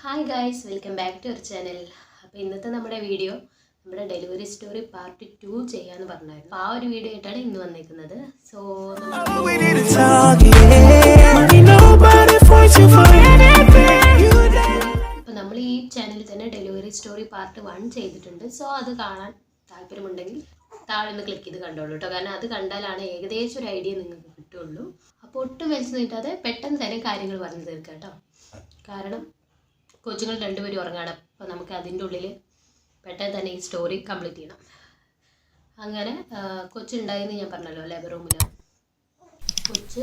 Hi guys, welcome back to our channel. അപ്പോൾ ഇന്നത്തെ നമ്മുടെ വീഡിയോ നമ്മുടെ ഡെലിവറി സ്റ്റോറി പാർട്ട് 2 ചെയ്യാമെന്ന് പറഞ്ഞായിരുന്നു. ആ ഒരു വീഡിയോ ആയിട്ടാണ് ഇന്ന് വന്നിരിക്കുന്നത്. സോ അപ്പോൾ നമ്മൾ ഈ ചാനലിൽ തന്നെ ഡെലിവറി സ്റ്റോറി പാർട്ട് 1 ചെയ്തിട്ടുണ്ട്. സോ അത് കാണാൻ താല്പര്യമുണ്ടെങ്കിൽ താഴെ ഒന്ന് ക്ലിക്ക് ചെയ്ത് കണ്ടോളൂ കേട്ടോ. കാരണം അത് കണ്ടാലാണ് ഏകദേശം ഒരു ഐഡിയ നിങ്ങൾക്ക് കിട്ടുള്ളൂ. അപ്പോൾ ഒട്ടും വലിച്ചു നീട്ടാതെ പെട്ടെന്ന് തന്നെ കാര്യങ്ങൾ പറഞ്ഞു തീർക്കാം കേട്ടോ. കാരണം കൊച്ചുങ്ങൾ രണ്ടുപേരും ഉറങ്ങാണ്. അപ്പോൾ നമുക്ക് അതിൻ്റെ ഉള്ളിൽ പെട്ടെന്ന് തന്നെ ഈ സ്റ്റോറി കംപ്ലീറ്റ് ചെയ്യണം. അങ്ങനെ കൊച്ചുണ്ടായിന്ന് ഞാൻ പറഞ്ഞല്ലോ, ലേബർ റൂമിൽ കൊച്ച്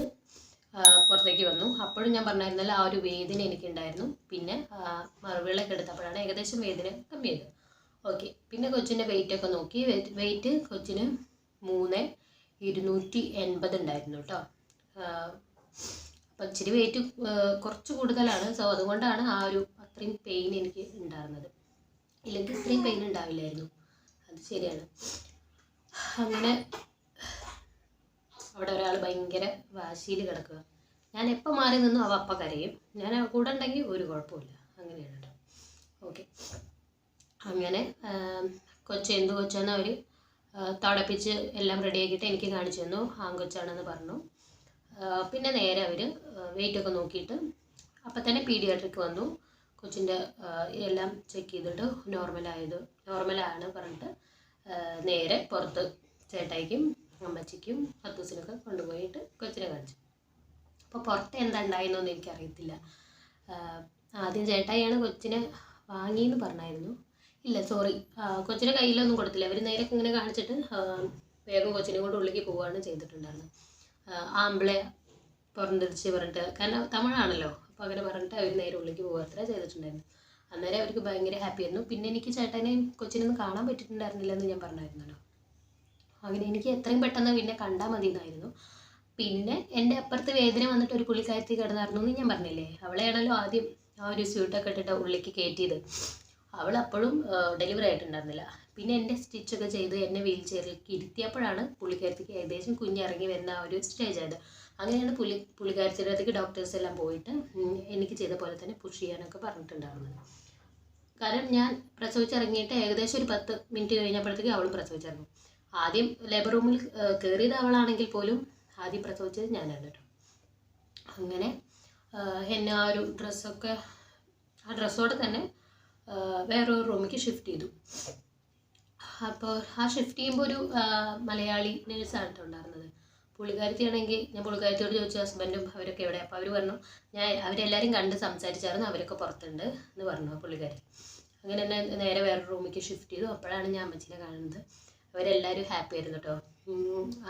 പുറത്തേക്ക് വന്നു. അപ്പോഴും ഞാൻ പറഞ്ഞായിരുന്നല്ലോ ആ ഒരു വേദന എനിക്കുണ്ടായിരുന്നു. പിന്നെ മറുവിളൊക്കെ എടുത്തപ്പോഴാണ് ഏകദേശം വേദന കമ്മിയത്. ഓക്കെ, പിന്നെ കൊച്ചിൻ്റെ വെയിറ്റൊക്കെ നോക്കി. വെയിറ്റ് കൊച്ചിന് 3,280 ഉണ്ടായിരുന്നു കേട്ടോ. അപ്പം ഇച്ചിരി വെയിറ്റ് കുറച്ച് കൂടുതലാണ്. സോ അതുകൊണ്ടാണ് ആ ഒരു അത്രയും പെയിൻ എനിക്ക് ഉണ്ടായിരുന്നത്. ഇല്ലെങ്കിൽ ഇത്രയും പെയിൻ ഉണ്ടാവില്ലായിരുന്നു. അത് ശരിയാണ്. അങ്ങനെ അവിടെ ഒരാൾ ഭയങ്കര വാശിയിൽ കിടക്കുക. ഞാൻ എപ്പോൾ മാറി നിന്നു അവ അപ്പം കരയും. ഞാൻ കൂടെ ഉണ്ടെങ്കിൽ ഒരു കുഴപ്പമില്ല. അങ്ങനെയാണ് കേട്ടോ. ഓക്കെ, അങ്ങനെ എന്ത് കൊച്ചാന്ന് അവർ തടപ്പിച്ച് എല്ലാം റെഡിയാക്കിയിട്ട് എനിക്ക് കാണിച്ചു തന്നു. ആൺകൊച്ചാണെന്ന് പറഞ്ഞു. പിന്നെ നേരെ അവർ വെയിറ്റൊക്കെ നോക്കിയിട്ട് അപ്പം തന്നെ പീഡിയാട്രിക് വന്നു. കൊച്ചിൻ്റെ എല്ലാം ചെക്ക് ചെയ്തിട്ട് നോർമലാണ് പറഞ്ഞിട്ട് നേരെ പുറത്ത് ചേട്ടായിക്കും അമ്മച്ചിക്കും അത്തൂസിനൊക്കെ കൊണ്ടുപോയിട്ട് കൊച്ചിനെ കാണിച്ചു. അപ്പോൾ പുറത്ത് എന്താ ഉണ്ടായിരുന്നൊന്നും എനിക്കറിയത്തില്ല. ആദ്യം ചേട്ടായിയാണ് കൊച്ചിനെ വാങ്ങിയെന്ന് പറഞ്ഞായിരുന്നു. ഇല്ല, സോറി, കൊച്ചിൻ്റെ കയ്യിലൊന്നും കൊടുത്തില്ല. അവർ നേരെ ഇങ്ങനെ കാണിച്ചിട്ട് വേഗം കൊച്ചിനെ കൊണ്ട് ഉള്ളിലേക്ക് പോവുകയാണ് ചെയ്തിട്ടുണ്ടായിരുന്നത്. ആമ്പിളെ പുറന്തിരിച്ച് പറഞ്ഞിട്ട്, കാരണം തമിഴാണല്ലോ, അപ്പോൾ അങ്ങനെ പറഞ്ഞിട്ട് അവർ നേരെ ഉള്ളിലേക്ക് പോകുക അത്ര ചെയ്തിട്ടുണ്ടായിരുന്നു. അന്നേരം അവർക്ക് ഭയങ്കര ഹാപ്പി ആയിരുന്നു. പിന്നെ എനിക്ക് ചേട്ടനെയും കൊച്ചിനൊന്നും കാണാൻ പറ്റിയിട്ടുണ്ടായിരുന്നില്ല എന്ന് ഞാൻ പറഞ്ഞായിരുന്നല്ലോ. അങ്ങനെ എനിക്ക് എത്രയും പെട്ടെന്ന് പിന്നെ കണ്ടാൽ മതി എന്നായിരുന്നു. പിന്നെ എൻ്റെ അപ്പുറത്ത് വേദന വന്നിട്ട് ഒരു പുള്ളിക്കാരത്തി കിടന്നായിരുന്നു എന്ന് ഞാൻ പറഞ്ഞില്ലേ. അവളെയാണല്ലോ ആദ്യം ആ ഒരു സ്യൂട്ടൊക്കെ ഇട്ടിട്ട് ഉള്ളിലേക്ക് കയറ്റിയത്. അവൾ അപ്പോഴും ഡെലിവറി ആയിട്ടുണ്ടായിരുന്നില്ല. പിന്നെ എൻ്റെ സ്റ്റിച്ചൊക്കെ ചെയ്ത് എന്നെ വീൽ ചെയറിലേക്ക് ഇരുത്തിയപ്പോഴാണ് പുള്ളിക്കാരത്തിക്ക് ഏകദേശം കുഞ്ഞിറങ്ങി വരുന്ന ആ ഒരു സ്റ്റേജ് ആയത്. അങ്ങനെയാണ് പുള്ളിക്കാരത്തിൻ്റെ അടുത്തേക്ക് ഡോക്ടേഴ്സ് എല്ലാം പോയിട്ട് എനിക്ക് ചെയ്ത പോലെ തന്നെ പുഷ് ചെയ്യാനൊക്കെ പറഞ്ഞിട്ടുണ്ടായിരുന്നത്. കാരണം ഞാൻ പ്രസവിച്ചിറങ്ങിയിട്ട് ഏകദേശം ഒരു 10 മിനിറ്റ് കഴിഞ്ഞപ്പോഴത്തേക്ക് അവളും പ്രസവിച്ചിറങ്ങും. ആദ്യം ലേബർ റൂമിൽ കയറിയത് അവളാണെങ്കിൽ പോലും ആദ്യം പ്രസവിച്ചത് ഞാനാണ് കേട്ടോ. അങ്ങനെ എന്നെ ആ ഒരു ഡ്രസ്സോടെ തന്നെ വേറൊരു റൂമിലേക്ക് ഷിഫ്റ്റ് ചെയ്തു. അപ്പോൾ ആ ഷിഫ്റ്റ് ചെയ്യുമ്പോൾ ഒരു മലയാളി നേഴ്സാണ് കേട്ടോ ഉണ്ടായിരുന്നത്. പുള്ളിക്കാരത്തിയാണെങ്കിൽ ഞാൻ പുള്ളിക്കാരത്തിയോട് ചോദിച്ചു ഹസ്ബൻഡും അവരൊക്കെ എവിടെ. അപ്പോൾ അവർ പറഞ്ഞു അവരെല്ലാവരും കണ്ട് സംസാരിച്ചായിരുന്നു, അവരൊക്കെ പുറത്തുണ്ട് എന്ന് പറഞ്ഞു പുള്ളിക്കാരി. അങ്ങനെ എന്നെ നേരെ വേറെ റൂമിലേക്ക് ഷിഫ്റ്റ് ചെയ്തു. അപ്പോഴാണ് ഞാൻ അമ്മച്ചിനെ കാണുന്നത്. അവരെല്ലാവരും ഹാപ്പി ആയിരുന്നു കേട്ടോ.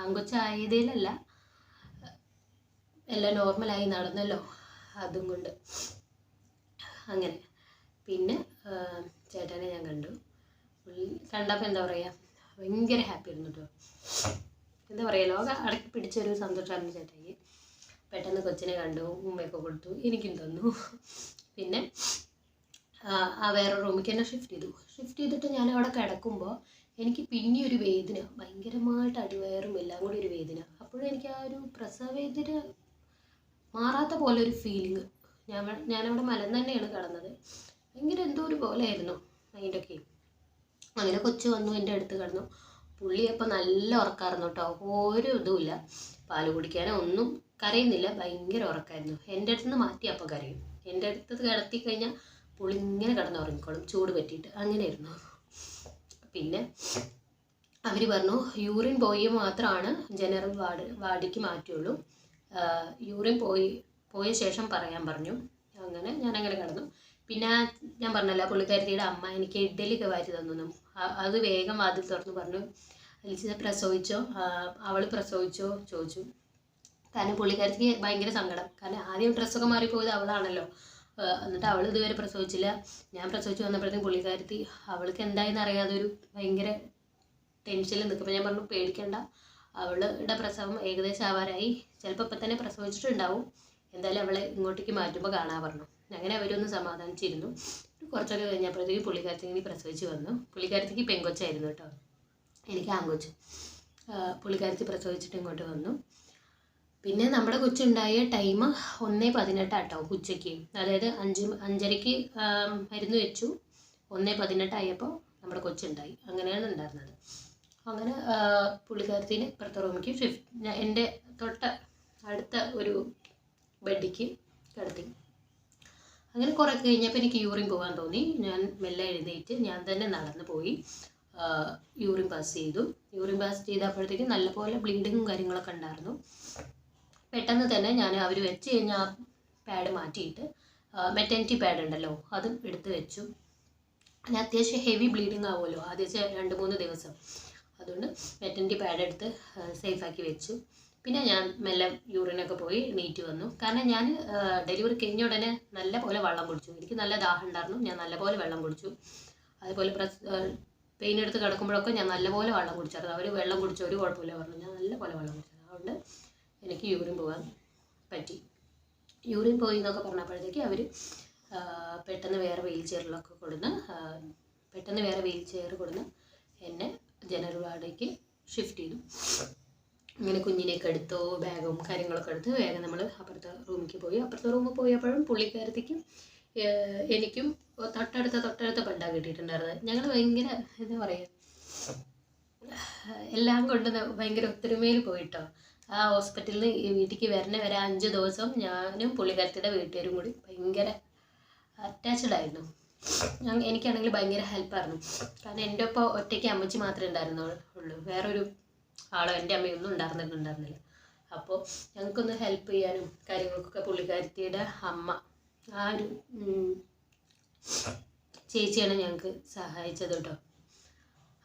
ആൺകൊച്ചായതിലല്ല, എല്ലാം നോർമലായി നടന്നല്ലോ, അതും കൊണ്ട്. അങ്ങനെ പിന്നെ ചേട്ടനെ ഞാൻ കണ്ടു. കണ്ടപ്പോൾ എന്താ പറയുക, ഭയങ്കര ഹാപ്പി ആയിരുന്നു കേട്ടോ. എന്താ പറയുക, ലോകം അടക്കി പിടിച്ചൊരു സന്തോഷമായിരുന്നു ചേട്ടായി. പെട്ടെന്ന് കൊച്ചിനെ കണ്ടു, ഉമ്മയൊക്കെ കൊടുത്തു, എനിക്കും തന്നു. പിന്നെ ആ വേറെ റൂമിലേക്ക് തന്നെ ഷിഫ്റ്റ് ചെയ്തിട്ട് ഞാൻ അവിടെ കിടക്കുമ്പോൾ എനിക്ക് പിന്നെ ഒരു വേദന, ഭയങ്കരമായിട്ട് അടിവയറും എല്ലാം കൂടി ഒരു വേദന. അപ്പോഴും എനിക്ക് ആ ഒരു പ്രസവവേദന മാറാത്ത പോലെ ഒരു ഫീലിങ്. ഞാനവിടെ മലം തന്നെയാണ് കിടന്നത്. ഭയങ്കര എന്തോ ഒരു പോലെ ആയിരുന്നു മൈൻഡൊക്കെ. അങ്ങനെ കൊച്ചു വന്നു, എൻ്റെ അടുത്ത് കിടന്നു. പുള്ളിയപ്പോൾ നല്ല ഉറക്കമായിരുന്നു കേട്ടോ. ഒരു ഇതുമില്ല, പാല് കുടിക്കാനോ ഒന്നും, കരയുന്നില്ല, ഭയങ്കര ഉറക്കമായിരുന്നു. എൻ്റെ അടുത്ത് നിന്ന് മാറ്റി അപ്പോൾ കരയും. എൻ്റെ അടുത്ത് കിടത്തി കഴിഞ്ഞാൽ പുള്ളി ഇങ്ങനെ കിടന്നുറങ്ങിക്കോളും, ചൂട് പറ്റിയിട്ട്. അങ്ങനെയായിരുന്നു. പിന്നെ അവർ പറഞ്ഞു യൂറിൻ പോയി മാത്രമാണ് ജനറൽ വാർഡിലേക്ക് മാറ്റുള്ളൂ, യൂറിൻ പോയ ശേഷം പറയാൻ പറഞ്ഞു. അങ്ങനെ ഞാനങ്ങനെ കിടന്നു. പിന്നെ ഞാൻ പറഞ്ഞല്ലോ പുള്ളിക്കാരത്തിയുടെ അമ്മ എനിക്ക് ഇഡ്ഡലിയൊക്കെ വാരി തന്നു. അത് വേഗം വാതിൽ തുറന്ന് പറഞ്ഞു അലിച്ച പ്രസവിച്ചോ, അവൾ പ്രസവിച്ചോ ചോദിച്ചു. കാരണം പുള്ളിക്കാരത്തിക്ക് ഭയങ്കര സങ്കടം. കാരണം ആദ്യം ഡ്രസ്സൊക്കെ മാറിപ്പോയത് അവളാണല്ലോ. എന്നിട്ട് അവൾ ഇതുവരെ പ്രസവിച്ചില്ല. ഞാൻ പ്രസവിച്ച് വന്നപ്പോഴത്തേക്കും പുള്ളിക്കാരത്തി അവൾക്ക് എന്തായെന്ന് അറിയാതെ ഒരു ഭയങ്കര ടെൻഷനിൽ നിൽക്കുമ്പോൾ ഞാൻ പറഞ്ഞു പേടിക്കണ്ട, അവളുടെ പ്രസവം ഏകദേശം ആവാറായി, ചിലപ്പോൾ ഇപ്പം തന്നെ പ്രസവിച്ചിട്ടുണ്ടാവും, എന്തായാലും അവളെ ഇങ്ങോട്ടേക്ക് മാറ്റുമ്പോൾ കാണാൻ പറഞ്ഞു. അങ്ങനെ അവരൊന്ന് സമാധാനിച്ചിരുന്നു. കുറച്ചൊക്കെ കഴിഞ്ഞപ്പോഴത്തേക്ക് പുള്ളിക്കാരത്തിക്ക് പ്രസവിച്ച് വന്നു. പുള്ളിക്കാരത്തിക്ക് പെങ്കൊച്ചായിരുന്നു കേട്ടോ, എനിക്ക് ആൺകൊച്ച്. പുള്ളിക്കാരത്തി പ്രസവിച്ചിട്ട് ഇങ്ങോട്ട് വന്നു. പിന്നെ നമ്മുടെ കൊച്ചുണ്ടായ ടൈം 1:18 ആട്ടോ ഉച്ചയ്ക്ക്. അതായത് 5:30 മരുന്ന് വെച്ചു, 1:18 ആയപ്പോൾ നമ്മുടെ കൊച്ചുണ്ടായി. അങ്ങനെയാണ് ഉണ്ടായിരുന്നത്. അങ്ങനെ പുള്ളിക്കാരത്തിന് ഇപ്പുറത്തെ റൂമിലേക്ക് ഷിഫ്റ്റ്, എൻ്റെ തൊട്ട അടുത്ത ഒരു ബെഡിക്ക് കിടത്തി. അങ്ങനെ കുറേ കഴിഞ്ഞപ്പോൾ എനിക്ക് യൂറിൻ പോകാൻ തോന്നി. ഞാൻ മെല്ലെ എഴുന്നേറ്റ് ഞാൻ തന്നെ നടന്നു പോയി യൂറിൻ പാസ് ചെയ്തു. യൂറിൻ പാസ് ചെയ്തപ്പോഴത്തേക്ക് നല്ലപോലെ ബ്ലീഡിങ്ങും കാര്യങ്ങളൊക്കെ ഉണ്ടായിരുന്നു. പെട്ടെന്ന് തന്നെ ഞാൻ അവർ വെച്ച് കഴിഞ്ഞ ആ പാഡ് മാറ്റിയിട്ട് മെറ്റർനിറ്റി പാഡ് ഉണ്ടല്ലോ അതും എടുത്ത് വെച്ചു. ഞാൻ അത്യാവശ്യം ഹെവി ബ്ലീഡിങ് ആവുമല്ലോ ആദ്യത്തെ 2-3 ദിവസം. അതുകൊണ്ട് മെറ്റർനിറ്റി പാഡ് എടുത്ത് സേഫാക്കി വെച്ചു. പിന്നെ ഞാൻ മെല്ലെ യൂറിനൊക്കെ പോയി നീറ്റ് വന്നു. കാരണം ഞാൻ ഡെലിവറി കഴിഞ്ഞ ഉടനെ നല്ല പോലെ വെള്ളം കുടിച്ചു. എനിക്ക് നല്ല ദാഹം ഉണ്ടായിരുന്നു. ഞാൻ നല്ലപോലെ വെള്ളം കുടിച്ചു. അതുപോലെ പെയിൻ എടുത്ത് കിടക്കുമ്പോഴൊക്കെ ഞാൻ നല്ലപോലെ വെള്ളം കുടിച്ചായിരുന്നു. അവർ വെള്ളം കുടിച്ച ഒരു കുഴപ്പമില്ല പറഞ്ഞു. ഞാൻ നല്ലപോലെ വെള്ളം കുടിച്ചത്. അതുകൊണ്ട് എനിക്ക് യൂറിൻ പോകാൻ പറ്റി. യൂറിൻ പോയി എന്നൊക്കെ പറഞ്ഞപ്പോഴത്തേക്ക് അവർ പെട്ടെന്ന് വേറെ വീൽ ചെയർ കൊടുന്ന് എന്നെ ജനറൽ വാർഡിലേക്ക് ഷിഫ്റ്റ് ചെയ്തു. അങ്ങനെ കുഞ്ഞിനെയൊക്കെ എടുത്തു, ബാഗും കാര്യങ്ങളൊക്കെ എടുത്ത് വേഗം നമ്മൾ അപ്പുറത്തെ റൂമിലേക്ക് പോയി. അപ്പുറത്തെ റൂമിൽ പോയപ്പോഴും പുള്ളിക്കാരത്തേക്കും എനിക്കും തൊട്ടടുത്ത ബെഡാണ് കിട്ടിയിട്ടുണ്ടായിരുന്നത്. ഞങ്ങൾ ഭയങ്കര എന്താ പറയുക, എല്ലാം കൊണ്ട് ഭയങ്കര ഒത്തൊരുമയിൽ പോയിട്ടോ. ആ ഹോസ്പിറ്റലിൽ നിന്ന് വീട്ടിലേക്ക് വരെ 5 ദിവസം ഞാനും പുള്ളിക്കാരത്തിയുടെ വീട്ടുകാരും കൂടി ഭയങ്കര അറ്റാച്ച്ഡ് ആയിരുന്നു. എനിക്കാണെങ്കിൽ ഭയങ്കര ഹെൽപ്പായിരുന്നു. കാരണം എൻ്റെ ഒപ്പം ഒറ്റയ്ക്ക് അമ്മച്ചി മാത്രമേ ഉണ്ടായിരുന്നുള്ളൂ. വേറൊരു ആളോ എൻ്റെ അമ്മയൊന്നും ഉണ്ടായിരുന്നില്ല. അപ്പോൾ ഞങ്ങൾക്കൊന്ന് ഹെൽപ്പ് ചെയ്യാനും കാര്യങ്ങൾക്കൊക്കെ പുള്ളിക്കാരത്തിയുടെ അമ്മ, ആ ഒരു ചേച്ചിയാണ് ഞങ്ങൾക്ക് സഹായിച്ചത് കേട്ടോ.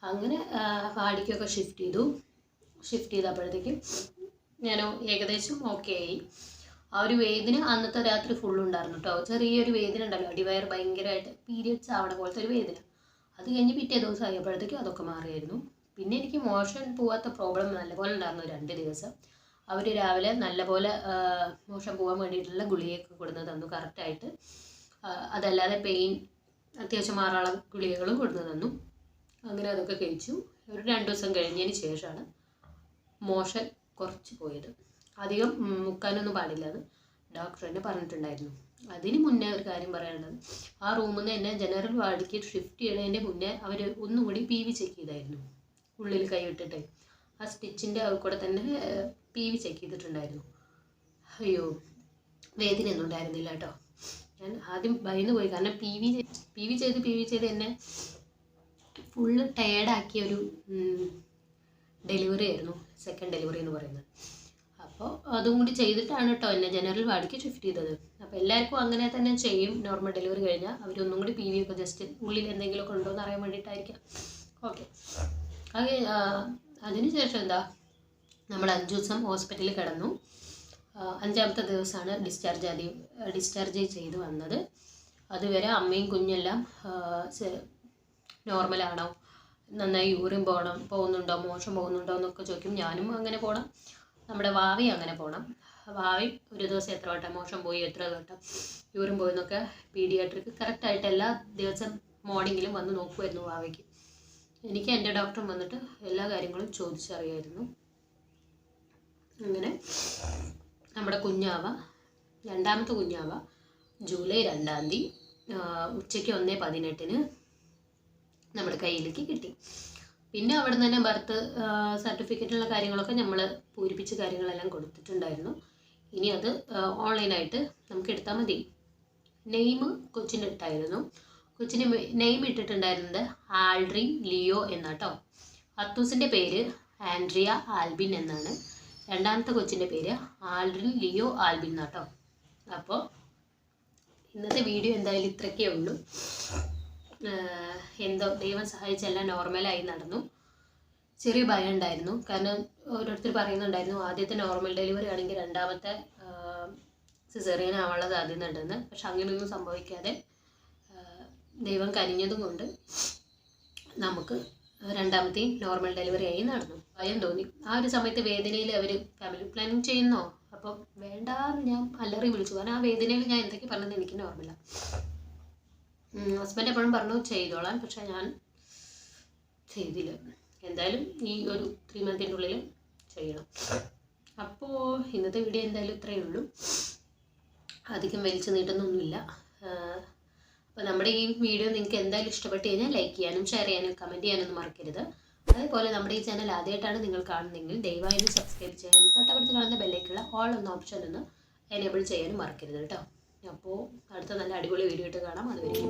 അങ്ങനെ വാടിക്കൊക്കെ ഷിഫ്റ്റ് ചെയ്തപ്പോഴത്തേക്കും ഞാൻ ഏകദേശം ഓക്കെ ആയി. ആ ഒരു വേദന അന്നത്തെ രാത്രി ഫുള്ളുണ്ടായിരുന്നു കേട്ടോ. ചെറിയൊരു വേദന ഉണ്ടല്ലോ, അടിവയർ ഭയങ്കരമായിട്ട് പീരിയഡ്സ് ആവണ പോലത്തെ ഒരു വേദന. അത് കഴിഞ്ഞ് പിറ്റേ ദിവസം ആയപ്പോഴത്തേക്കും അതൊക്കെ മാറിയായിരുന്നു. പിന്നെ എനിക്ക് മോഷൻ പോകാത്ത പ്രോബ്ലം നല്ലപോലെ ഉണ്ടായിരുന്നു 2 ദിവസം. അവർ രാവിലെ നല്ലപോലെ മോഷൻ പോകാൻ വേണ്ടിയിട്ടുള്ള ഗുളികയൊക്കെ കൊടുന്ന് തന്നു കറക്റ്റായിട്ട്. അതല്ലാതെ പെയിൻ അത്യാവശ്യം മാറാനുള്ള ഗുളികകളും കൊടുന്ന് തന്നു. അങ്ങനെ അതൊക്കെ കഴിച്ചു. ഒരു 2 ദിവസം കഴിഞ്ഞതിന് ശേഷമാണ് മോഷൻ കുറച്ച് പോയത്. അധികം മുക്കാനൊന്നും പാടില്ല എന്ന് ഡോക്ടർ തന്നെ പറഞ്ഞിട്ടുണ്ടായിരുന്നു. അതിന് മുന്നേ ഒരു കാര്യം പറയാനുള്ളത്, ആ റൂമിൽ നിന്ന് എന്നെ ജനറൽ വാർഡിലേക്ക് ഷിഫ്റ്റ് ചെയ്യണതിൻ്റെ മുന്നേ അവർ ഒന്നും കൂടി PV ചെക്ക് ചെയ്തായിരുന്നു. ഉള്ളിൽ കൈവിട്ടിട്ട് ആ സ്റ്റിച്ചിൻ്റെ കൂടെ തന്നെ PV ചെക്ക് ചെയ്തിട്ടുണ്ടായിരുന്നു. അയ്യോ, വേദനയൊന്നും ഉണ്ടായിരുന്നില്ല കേട്ടോ. ഞാൻ ആദ്യം ഭയന്ന് പോയി. കാരണം PV ചെയ്ത് എന്നെ ഫുള്ള് ടയേർഡാക്കിയ ഒരു ഡെലിവറി ആയിരുന്നു, സെക്കൻഡ് ഡെലിവറി എന്ന് പറയുന്നത്. അപ്പോൾ അതും കൂടി ചെയ്തിട്ടാണ് കേട്ടോ എന്നെ ജനറൽ വാർഡിലേക്ക് ഷിഫ്റ്റ് ചെയ്തത്. അപ്പോൾ എല്ലാവർക്കും അങ്ങനെ തന്നെ ചെയ്യും. നോർമൽ ഡെലിവറി കഴിഞ്ഞാൽ അവരൊന്നും കൂടി PV ഒക്കെ ജസ്റ്റ് ഉള്ളിൽ എന്തെങ്കിലുമൊക്കെ ഉണ്ടോ എന്ന് അറിയാൻ വേണ്ടിയിട്ടായിരിക്കാം. ഓക്കെ, അതിനുശേഷം എന്താ, നമ്മൾ 5 ദിവസം ഹോസ്പിറ്റലിൽ കിടന്നു. 5ാമത്തെ ദിവസമാണ് ഡിസ്ചാർജ് ചെയ്ത് വന്നത്. അതുവരെ അമ്മയും കുഞ്ഞെല്ലാം നോർമലാണോ, നന്നായി യൂറിൻ പോകുന്നുണ്ടോ, മോശം പോകുന്നുണ്ടോ എന്നൊക്കെ ചോദിക്കും. ഞാനും അങ്ങനെ പോകണം, നമ്മുടെ വാവയും അങ്ങനെ പോകണം. വാവയും ഒരു ദിവസം എത്ര വട്ടം മോശം പോയി, എത്ര വട്ടം യൂറിൻ പോയി എന്നൊക്കെ പീഡിയാട്രിക് കറക്റ്റായിട്ട് എല്ലാ ദിവസം മോർണിംഗിലും വന്ന് നോക്കുമായിരുന്നു വാവയ്ക്ക്. എനിക്ക് എൻ്റെ ഡോക്ടർ വന്നിട്ട് എല്ലാ കാര്യങ്ങളും ചോദിച്ചറിയായിരുന്നു. അങ്ങനെ നമ്മുടെ കുഞ്ഞാവ, 2ാമത്തെ കുഞ്ഞാവ ജൂലൈ 2-ാം തീയതി ഉച്ചയ്ക്ക് 1:18 നമ്മുടെ കയ്യിലേക്ക് കിട്ടി. പിന്നെ അവിടെ തന്നെ ബർത്ത് സർട്ടിഫിക്കറ്റുള്ള കാര്യങ്ങളൊക്കെ നമ്മൾ പൂരിപ്പിച്ച കാര്യങ്ങളെല്ലാം കൊടുത്തിട്ടുണ്ടായിരുന്നു. ഇനി അത് ഓൺലൈനായിട്ട് നമുക്ക് എടുത്താൽ മതി. നെയിം കൊച്ചിൻ്റെ ഇട്ടായിരുന്നു. കൊച്ചിന് നെയിം ഇട്ടിട്ടുണ്ടായിരുന്നത് ആൽഡ്രിൻ ലിയോ എന്നാട്ടോ. അത്തൂസിൻ്റെ പേര് ആൻഡ്രിയ ആൽബിൻ എന്നാണ്. 2ാമത്തെ കൊച്ചിൻ്റെ പേര് ആൽഡ്രിൻ ലിയോ ആൽബിൻ എന്നാട്ടോ. അപ്പോൾ ഇന്നത്തെ വീഡിയോ എന്തായാലും ഇത്രയൊക്കെ ഉള്ളൂ. എന്തോ ദൈവം സഹായിച്ചെല്ലാം നോർമലായി നടന്നു. ചെറിയ ഭയം ഉണ്ടായിരുന്നു. കാരണം ഓരോരുത്തർ പറയുന്നുണ്ടായിരുന്നു ആദ്യത്തെ നോർമൽ ഡെലിവറി ആണെങ്കിൽ 2ാമത്തെ സിസേറിയൻ ആവാനുള്ള സാധ്യത ഉണ്ടെന്ന്. പക്ഷെ അങ്ങനെയൊന്നും സംഭവിക്കാതെ ദൈവം കനിഞ്ഞതും കൊണ്ട് നമുക്ക് 2ാമത്തെയും നോർമൽ ഡെലിവറി ആയി നടന്നു. ഭയം തോന്നി ആ ഒരു സമയത്ത്. വേദനയിൽ അവർ ഫാമിലി പ്ലാനിങ് ചെയ്യുന്നോ, അപ്പം വേണ്ടാന്ന് ഞാൻ അലറി വിളിച്ചു. കാരണം ആ വേദനയിൽ ഞാൻ എന്തൊക്കെ പറഞ്ഞത് എനിക്ക് നോർമലാണ്. ഹസ്ബൻഡ് എപ്പോഴും പറഞ്ഞു ചെയ്തോളാൻ, പക്ഷെ ഞാൻ ചെയ്തില്ല. എന്തായാലും ഈ ഒരു 3 മന്തിൻ്റെ ഉള്ളിൽ ചെയ്യണം. അപ്പോൾ ഇന്നത്തെ വീഡിയോ എന്തായാലും ഇത്രയേ ഉള്ളൂ, അധികം വലിച്ചു നീട്ടുന്നൊന്നുമില്ല. അപ്പോൾ നമ്മുടെ ഈ വീഡിയോ നിങ്ങൾക്ക് എന്തായാലും ഇഷ്ടപ്പെട്ട് കഴിഞ്ഞാൽ ലൈക്ക് ചെയ്യാനും ഷെയർ ചെയ്യാനും കമൻറ്റ് ചെയ്യാനൊന്നും മറക്കരുത്. അതേപോലെ നമ്മുടെ ഈ ചാനൽ ആദ്യമായിട്ടാണ് നിങ്ങൾ കാണുന്നതെങ്കിൽ ദയവായി സബ്സ്ക്രൈബ് ചെയ്യാനും തൊട്ടടുത്ത് കാണുന്ന ബെല്ലേക്കുള്ള ഓൾ എന്ന ഓപ്ഷൻ ഒന്ന് എനേബിൾ ചെയ്യാനും മറക്കരുത് കേട്ടോ. അപ്പോൾ അടുത്ത നല്ല അടിപൊളി വീഡിയോ ആയിട്ട് കാണാം. അതുവരെ